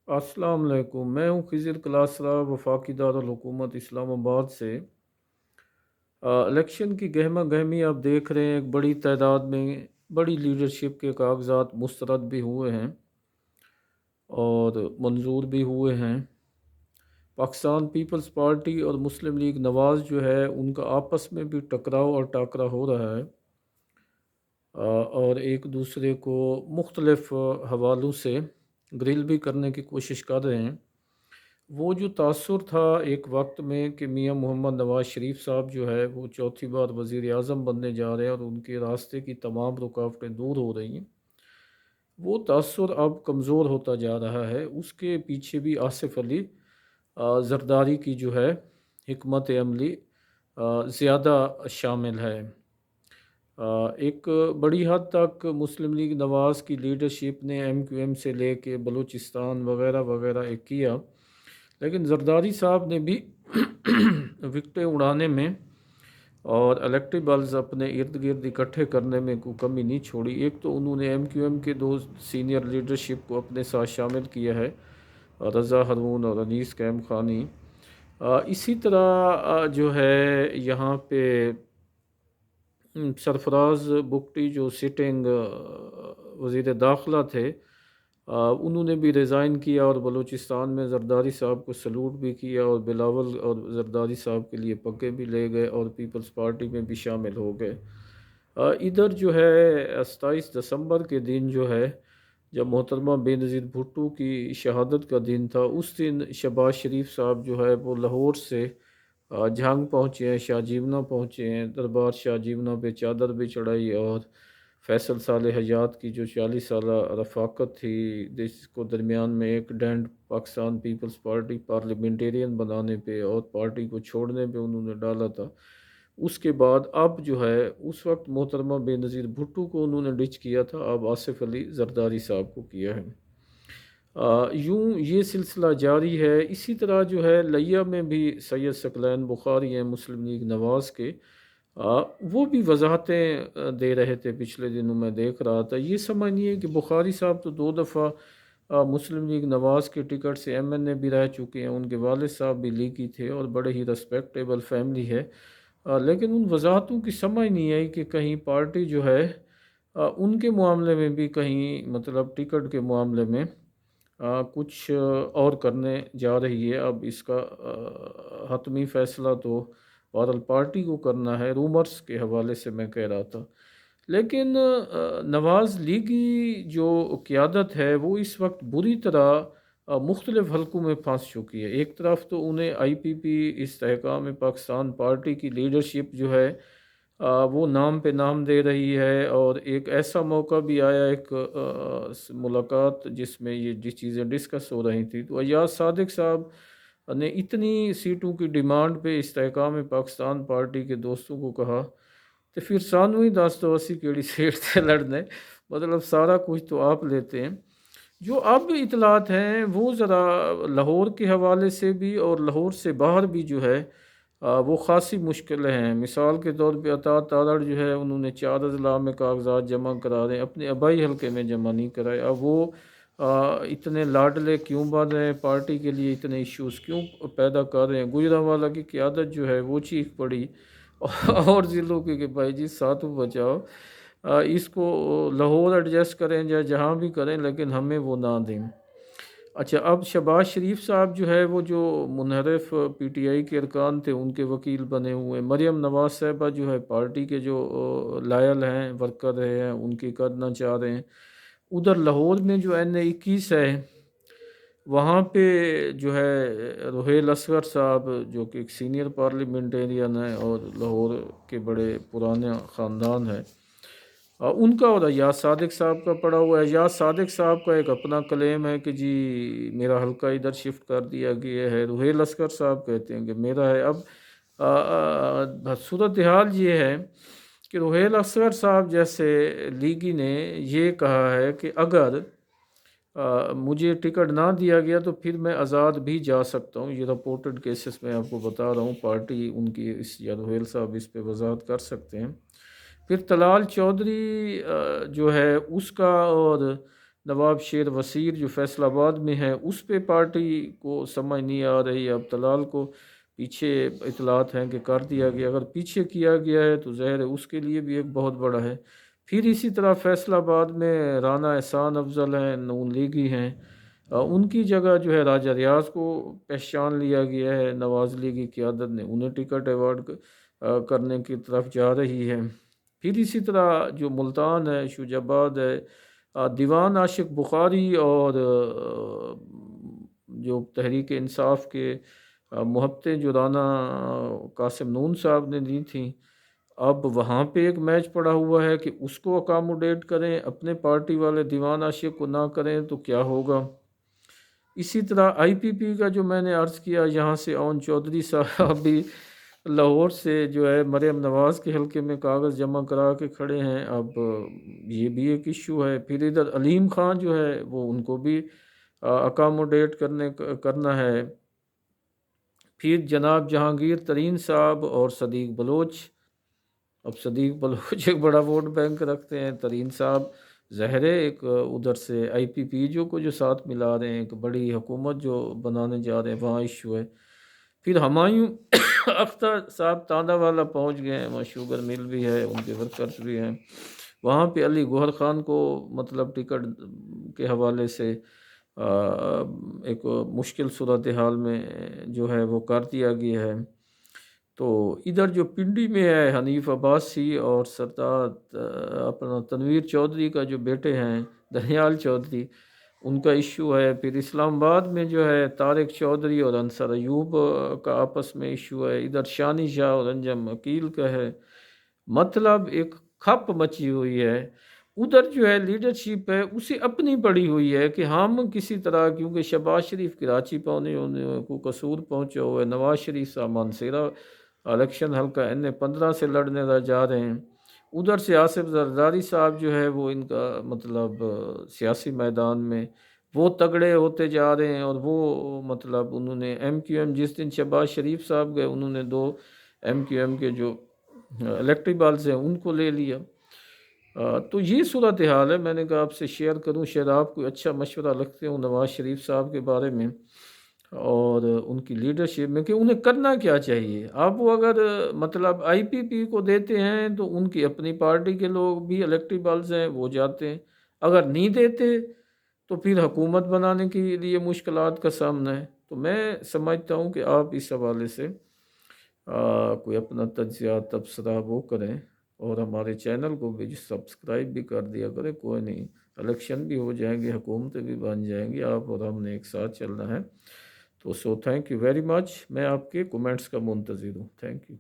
अस्सलाम वालेकुम। मैं हूँ खिज़र कलासरा, वफाकी दारुल हुकूमत इस्लामाबाद से। इलेक्शन की गहमा गहमी आप देख रहे हैं, एक बड़ी तादाद में बड़ी लीडरशिप के कागजात मुस्तरद भी हुए हैं और मंजूर भी हुए हैं। पाकिस्तान पीपल्स पार्टी और मुस्लिम लीग नवाज़ जो है उनका आपस में भी टकराव और टाकरा हो रहा है, और एक दूसरे को मुख्तलिफ हवालों से ग्रिल भी करने की कोशिश कर रहे हैं। वो जो तासुर था एक वक्त में कि मियां मोहम्मद नवाज शरीफ साहब जो है वो चौथी बार वज़ीर आज़म बनने जा रहे हैं और उनके रास्ते की तमाम रुकावटें दूर हो रही हैं, वो तासुर अब कमज़ोर होता जा रहा है। उसके पीछे भी आसिफ अली ज़रदारी की जो है हिकमत अमली ज़्यादा शामिल है। एक बड़ी हद तक मुस्लिम लीग नवाज़ की लीडरशिप ने MQM से लेके बलूचिस्तान वगैरह वगैरह एक किया, लेकिन ज़रदारी साहब ने भी विकटें उड़ाने में और इलेक्टेबल्स अपने इर्द गिर्द इकट्ठे करने में कोई कमी नहीं छोड़ी। एक तो उन्होंने MQM के दो सीनियर लीडरशिप को अपने साथ शामिल किया है, रज़ा हारून और अनीस कैम खानी। इसी तरह जो है यहाँ पे सरफराज बुगटी जो सिटिंग वज़ीर दाखिला थे, उन्होंने भी रिज़ाइन किया और बलूचिस्तान में ज़रदारी साहब को सलूट भी किया और बिलावल और ज़रदारी साहब के लिए पग्गे भी ले गए और पीपल्स पार्टी में भी शामिल हो गए। इधर जो है 27 दिसंबर के दिन जो है, जब मोहतरमा बेनज़ीर भुट्टो की शहादत का दिन था, उस दिन शहबाज शरीफ साहब जो है वो लाहौर से झांग पहुँचे हैं, शाहजीवना पहुँचे हैं। दरबार शाहजीवना पे चादर भी चढ़ाई और फैसल साले हयात की जो 40 साला रफ़ाकत थी जिसको दरमियान में एक डेंट पाकिस्तान पीपल्स पार्टी पार्लियामेंटेरियन बनाने पे और पार्टी को छोड़ने पे उन्होंने डाला था। उसके बाद अब जो है उस वक्त मोहतरमा बेनज़ीर भुट्टो को उन्होंने डिच किया था, अब आसिफ अली ज़रदारी साहब को किया है। यूँ ये सिलसिला जारी है। इसी तरह जो है लिया में भी सैयद सकलैन बुखारी हैं मुस्लिम लीग नवाज़ के, वो भी वजाहतें दे रहे थे। पिछले दिनों मैं देख रहा था, ये समझिए कि बुखारी साहब तो 2 दफ़ा मुस्लिम लीग नवाज़ के टिकट से MNA भी रह चुके हैं, उनके वालिद साहब भी लीगी थे और बड़े ही रिस्पेक्टेबल फैमिली है। लेकिन उन वजाहतों की समझ नहीं आई कि कहीं पार्टी जो है उनके मामले में भी कहीं मतलब टिकट के मामले में कुछ और करने जा रही है। अब इसका हतमी फ़ैसला तो बहरहाल पार्टी को करना है, रूमर्स के हवाले से मैं कह रहा था। लेकिन नवाज़ लीगी जो क़यादत है वो इस वक्त बुरी तरह मुख्तलिफ़ हलकों में फंस चुकी है। एक तरफ तो उन्हें IPP इस्तेहकाम पाकिस्तान पार्टी की लीडरशिप जो है वो नाम पे नाम दे रही है, और एक ऐसा मौका भी आया एक मुलाकात जिसमें ये चीज़ें डिस्कस हो रही थी, तो अय्याज सादिक साहब ने इतनी सीटों की डिमांड पे इस्तेहकाम पाकिस्तान पार्टी के दोस्तों को कहा, तो फिर सानू ही दस दो असी केड़ी सीट से लड़ने, मतलब सारा कुछ तो आप लेते हैं। जो अब इतलात हैं वो ज़रा लाहौर के हवाले से भी और लाहौर से बाहर भी जो है वो ख़ासी मुश्किलें हैं। मिसाल के तौर पे अता तारड़ जो है उन्होंने 4 अज़ला में कागज़ात जमा करा रहे हैं, अपने आबाई हलके में जमा नहीं कराए। अब वो इतने लाडले क्यों बन रहे हैं, पार्टी के लिए इतने इश्यूज़ क्यों पैदा कर रहे हैं। गुजरांवाला की क़यादत जो है वो चीख पड़ी और ज़िलों की कि भाई जी साथ बचाओ, इसको लाहौर एडजस्ट करें या जहाँ भी करें लेकिन हमें वो ना दें। अच्छा, अब शहबाज शरीफ साहब जो है वो जो मुनहरफ PTI के अरकान थे उनके वकील बने हुए हैं। मरियम नवाज़ साहिबा जो है पार्टी के जो लायल हैं, वर्कर रहे हैं, उनकी करना चाह रहे हैं। उधर लाहौर में जो NA 21 है वहाँ पे जो है रुहेल असगर साहब जो कि एक सीनियर पार्लियामेंटेरियन है और लाहौर के बड़े पुराने ख़ानदान है, उनका और अय्याज सादिक साहब का पड़ा हुआ है। अय्याज सादिक साहब का एक अपना क्लेम है कि जी मेरा हल्का इधर शिफ्ट कर दिया गया है। रुहेल असगर साहब कहते हैं कि मेरा है। अब सूरत हाल ये है कि रुहेल असगर साहब जैसे लीगी ने ये कहा है कि अगर मुझे टिकट ना दिया गया तो फिर मैं आज़ाद भी जा सकता हूँ। ये रिपोर्टेड केसेस में आपको बता रहा हूँ, पार्टी उनकी इस या रुहेल साहब इस पे वजाहत कर सकते हैं। फिर तलाल चौधरी जो है उसका और نواب شیر وسیر جو فیصل آباد میں ہے، اس پہ پارٹی کو سمجھ نہیں آ رہی. اب طلال کو پیچھے اطلاعات ہیں کہ کر دیا گیا. اگر پیچھے کیا گیا ہے تو ظاہر ہے اس کے لیے بھی ایک بہت بڑا ہے. پھر اسی طرح فیصل آباد میں رانا احسان افضل ہیں، نون لیگی ہیں، ان کی جگہ جو ہے راجہ ریاض کو پہچان لیا گیا ہے. نواز لیگ کی قیادت نے انہیں ٹکٹ ایوارڈ کرنے کی طرف جا رہی ہے. پھر اسی طرح جو ملتان ہے، شوج آباد ہے، دیوان عاشق بخاری اور جو تحریک انصاف کے محبتیں جو رانا قاسم نون صاحب نے دی تھیں، اب وہاں پہ ایک میچ پڑا ہوا ہے کہ اس کو اکاموڈیٹ کریں، اپنے پارٹی والے دیوان عاشق کو نہ کریں تو کیا ہوگا. اسی طرح آئی پی پی کا جو میں نے عرض کیا، یہاں سے اون چودھری صاحب بھی لاہور سے جو ہے مریم نواز کے حلقے میں کاغذ جمع کرا کے کھڑے ہیں. اب یہ بھی ایک ایشو ہے. پھر ادھر علیم خان جو ہے وہ ان کو بھی اکاموڈیٹ کرنا ہے. پھر جناب جہانگیر ترین صاحب اور صدیق بلوچ. اب صدیق بلوچ ایک بڑا ووٹ بینک رکھتے ہیں، ترین صاحب ظاہر ہے ایک ادھر سے آئی پی پی کو جو ساتھ ملا رہے ہیں، ایک بڑی حکومت جو بنانے جا رہے ہیں، وہاں ایشو ہے. پھر ہمایوں اختر صاحب تاندہ والا پہنچ گئے ہیں، وہاں شوگر مل بھی ہے، ان کے ورکرز بھی ہیں. وہاں پہ علی گوہر خان کو مطلب ٹکٹ کے حوالے سے ایک مشکل صورتحال میں جو ہے وہ کر دیا گیا ہے. تو ادھر جو پنڈی میں ہے، حنیف عباسی اور سردار اپنا تنویر چودھری کا جو بیٹے ہیں دھنیال چودھری، ان کا ایشو ہے. پھر اسلام آباد میں جو ہے طارق چودھری اور انصر ایوب کا آپس میں ایشو ہے. ادھر شانی شاہ اور انجم عقیل کا ہے. مطلب ایک کھپ مچی ہوئی ہے. ادھر جو ہے لیڈرشپ ہے اسے اپنی پڑی ہوئی ہے کہ ہم کسی طرح، کیونکہ شہباز شریف کراچی پہنچے ہونے کو قصور پہنچا ہوا ہے، نواز شریف صاحب مانسیرا الیکشن حلقہ N15 سے لڑنے جا رہے ہیں. ادھر سے آصف زرداری صاحب جو ہے وہ ان کا مطلب سیاسی میدان میں وہ تگڑے ہوتے جا رہے ہیں، اور وہ مطلب انہوں نے MQM جس دن شہباز شریف صاحب گئے انہوں نے 2 MQM کے جو الیکٹرک بالز ہیں ان کو لے لیا. تو یہ صورتحال ہے. میں نے کہا آپ سے شیئر کروں، شاید آپ کوئی اچھا مشورہ رکھتے ہوں نواز شریف صاحب کے بارے میں اور ان کی لیڈرشپ میں کہ انہیں کرنا کیا چاہیے. آپ وہ اگر مطلب آئی پی پی کو دیتے ہیں تو ان کی اپنی پارٹی کے لوگ بھی الیکٹرک بالز ہیں وہ جاتے ہیں، اگر نہیں دیتے تو پھر حکومت بنانے کے لیے مشکلات کا سامنا ہے. تو میں سمجھتا ہوں کہ آپ اس حوالے سے کوئی اپنا تجزیہ تبصرہ وہ کریں، اور ہمارے چینل کو بھی سبسکرائب بھی کر دیا کریں. کوئی نہیں، الیکشن بھی ہو جائیں گے، حکومتیں بھی بن جائیں گی، آپ اور ہم نے ایک ساتھ چلنا ہے. تو تھینک یو ویری مچ. میں آپ کے کومنٹس کا منتظر ہوں. Thank you.